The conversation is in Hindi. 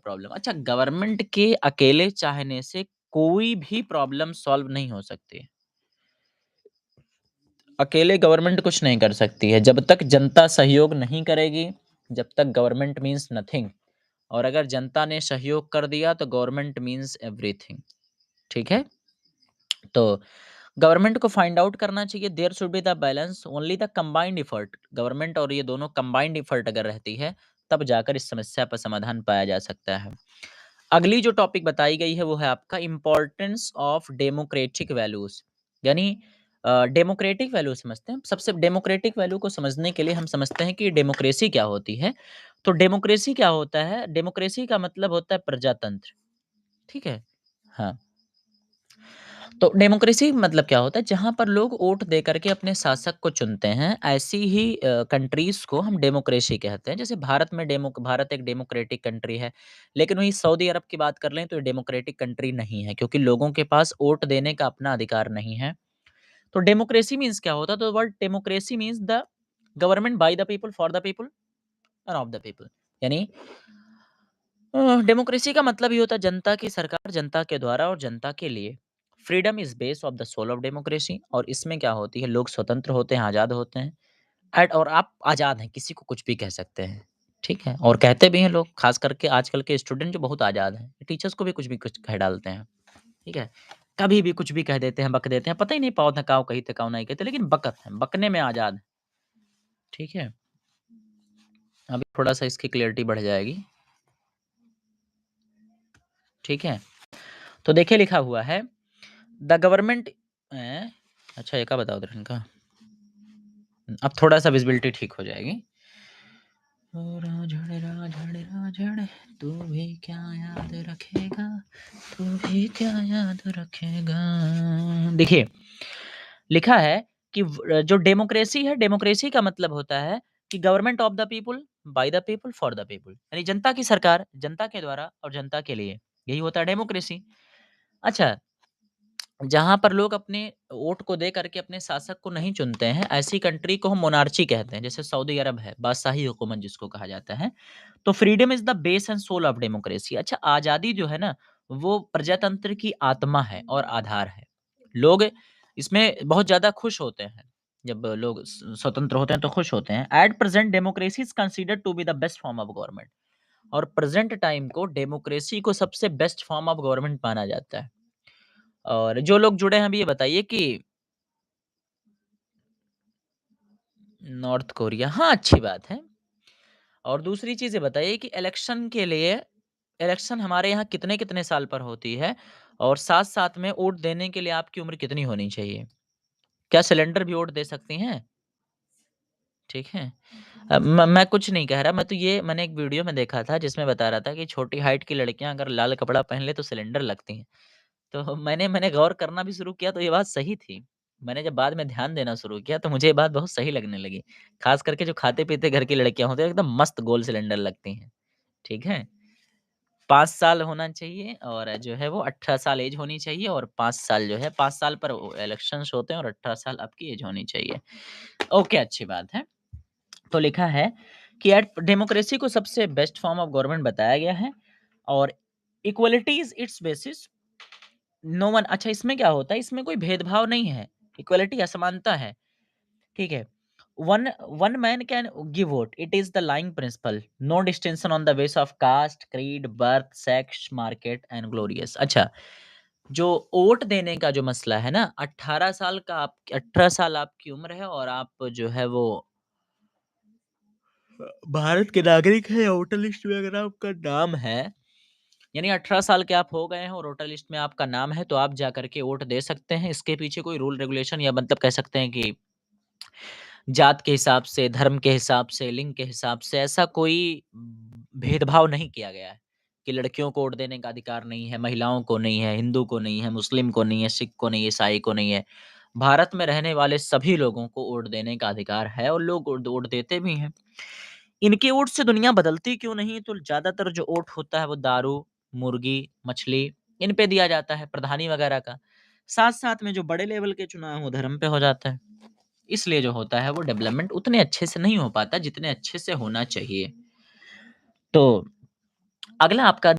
प्रॉब्लम। अच्छा, गवर्नमेंट के अकेले चाहने से कोई भी प्रॉब्लम सॉल्व नहीं हो सकती। अकेले गवर्नमेंट कुछ नहीं कर सकती है। जब तक जनता सहयोग नहीं करेगी, जब तक गवर्नमेंट मीन्स नथिंग। और अगर जनता ने सहयोग कर दिया तो गवर्नमेंट मीन्स एवरीथिंग। ठीक है? तो गवर्नमेंट को फाइंड आउट करना चाहिए, there should be the balance, only the combined effort. Government और ये दोनों कंबाइंड एफर्ट अगर रहती है, तब जाकर इस समस्या पर समाधान पाया जा सकता है। अगली जो टॉपिक बताई गई है वो है आपका इम्पोर्टेंस ऑफ डेमोक्रेटिक वैल्यूज। यानी डेमोक्रेटिक वैल्यू समझते हैं। सबसे डेमोक्रेटिक वैल्यू को समझने के लिए हम समझते हैं कि डेमोक्रेसी क्या होती है। तो डेमोक्रेसी क्या होता है? डेमोक्रेसी का मतलब होता है प्रजातंत्र। ठीक है? हाँ। तो डेमोक्रेसी मतलब क्या होता है? जहाँ पर लोग वोट दे करके अपने शासक को चुनते हैं, ऐसी ही कंट्रीज़ को हम डेमोक्रेसी कहते हैं। जैसे भारत एक डेमोक्रेटिक कंट्री है, लेकिन वहीं सऊदी अरब की बात कर लें तो ये डेमोक्रेटिक कंट्री नहीं है, क्योंकि लोगों के पास वोट देने का अपना अधिकार नहीं है। तो डेमोक्रेसी मीन्स क्या होता है? तो word democracy means the government by the people, for the people end of the people. यानी डेमोक्रेसी का मतलब ये होता है जनता की सरकार, जनता के द्वारा और जनता के लिए। Freedom is base of the soul of democracy. और इसमें क्या होती है? लोग स्वतंत्र होते हैं, आज़ाद होते हैं। और आप आज़ाद हैं, किसी को कुछ भी कह सकते हैं। ठीक है? और कहते भी हैं लोग, खास करके आजकल के स्टूडेंट जो बहुत आज़ाद हैं, टीचर्स को भी कुछ कह डालते हैं। ठीक है? कभी भी कुछ भी कह देते हैं, बक देते हैं, पता ही नहीं पाओ थकाओ कही थकाओ नहीं कहते, लेकिन बकत हैं, बकने में आज़ाद हैं। ठीक है? अभी थोड़ा-सा इसकी क्लैरिटी बढ़ जाएगी। ठीक है? तो देखिए लिखा हुआ है द गवर्नमेंट अच्छा एक बताओ उधर इनका। अब थोड़ा-सा विज़िबिलिटी ठीक हो जाएगी। ओ राझड़ तू भी क्या याद रखेगा, तू भी क्या याद रखेगा। देखिए, लिखा है कि जो डेमोक्रेसी है, डेमोक्रेसी का मतलब होता है कि government of the people, by the people, for the people. यानी जनता की सरकार, जनता के द्वारा और जनता के लिए। यही होता है डेमोक्रेसी। अच्छा, जहाँ पर लोग अपने वोट को दे करके अपने शासक को नहीं चुनते हैं, ऐसी कंट्री को हम मोनार्ची कहते हैं। जैसे सऊदी अरब है, बादशाही हुकूमत जिसको कहा जाता है। तो freedom is the base and soul of democracy. अच्छा, आज़ादी जो है ना, वो प्रजातंत्र की आत्मा है और आधार है। लोग इसमें बहुत ज़्यादा खुश होते हैं। जब लोग स्वतंत्र होते हैं तो खुश होते हैं। At present democracy is considered to be the best form of government. और प्रेजेंट टाइम को डेमोक्रेसी को सबसे बेस्ट फॉर्म ऑफ गवर्नमेंट माना जाता है। और जो लोग जुड़े हैं अभी ये बताइए कि नॉर्थ कोरिया, हाँ, अच्छी बात है। और दूसरी चीज़ ये बताइए कि इलेक्शन हमारे यहाँ कितने-कितने साल पर होती है? और साथ-साथ में वोट देने के लिए आपकी उम्र कितनी होनी चाहिए? क्या सिलेंडर भी वोट दे सकती हैं? ठीक है। मैं कुछ नहीं कह रहा, मैं तो ये मैंने एक वीडियो में देखा था जिसमें बता रहा था कि छोटी हाइट की लड़कियाँ अगर लाल कपड़ा पहन ले तो सिलेंडर लगती हैं। तो मैंने गौर करना भी शुरू किया तो ये बात सही थी। मैंने जब बाद में ध्यान देना शुरू किया तो मुझे ये बात बहुत सही लगने लगी। ख़ास करके जो खाते-पीते घर की लड़कियाँ होती हैं एकदम मस्त गोल सिलेंडर लगती हैं। ठीक है? 5 साल होना चाहिए और जो है वो 18 साल ऐज होनी चाहिए और 5 साल जो है 5 साल पर वो इलेक्शंस होते हैं और 18 साल आपकी ऐज होनी चाहिए। ओके, अच्छी बात है। तो लिखा है कि एट डेमोक्रेसी को सबसे बेस्ट फॉर्म ऑफ गवर्नमेंट बताया गया है और equality is its basis. No one, अच्छा इसमें क्या होता है? इसमें कोई भेदभाव नहीं है। इक्वालिटी असमानता है। ठीक है? One one man can give vote, it is the lying principle, no distinction on the base of caste, creed, birth, sex, market and glorious. अच्छा, जो वोट देने का जो मसला है ना, 18 साल आपकी उम्र है और आप जो है वो भारत के नागरिक हैं या वोटर लिस्ट में अगर आपका नाम है, यानी 18 साल के आप हो गए हैं और वोटर लिस्ट में आपका नाम है, तो आप जाकर के वोट दे सकते हैं। इसके पीछे कोई रूल रेगुलेशन या मतलब कह सकते हैं कि जात के हिसाब से, धर्म के हिसाब से, लिंग के हिसाब से ऐसा कोई भेदभाव नहीं किया गया है कि लड़कियों को वोट देने का अधिकार नहीं है, महिलाओं को नहीं है, हिंदू को नहीं है, मुस्लिम को नहीं है, सिख को नहीं है, ईसाई को नहीं है। भारत में रहने वाले सभी लोगों को वोट देने का अधिकार है और लोग वोट देते भी हैं। इनके वोट से दुनिया बदलती क्यों नहीं? तो ज़्यादातर जो वोट होता है वो दारू, मुर्गी, मछली इन पे दिया जाता है, प्रधानी वगैरह का। साथ-साथ में जो बड़े लेवल के चुनाव हैं वो धर्म पे हो जाता है। इसलिए जो होता है वो डेवलपमेंट उतने अच्छे से नहीं हो पाता जितने अच्छे से होना चाहिए। तो अगला आपका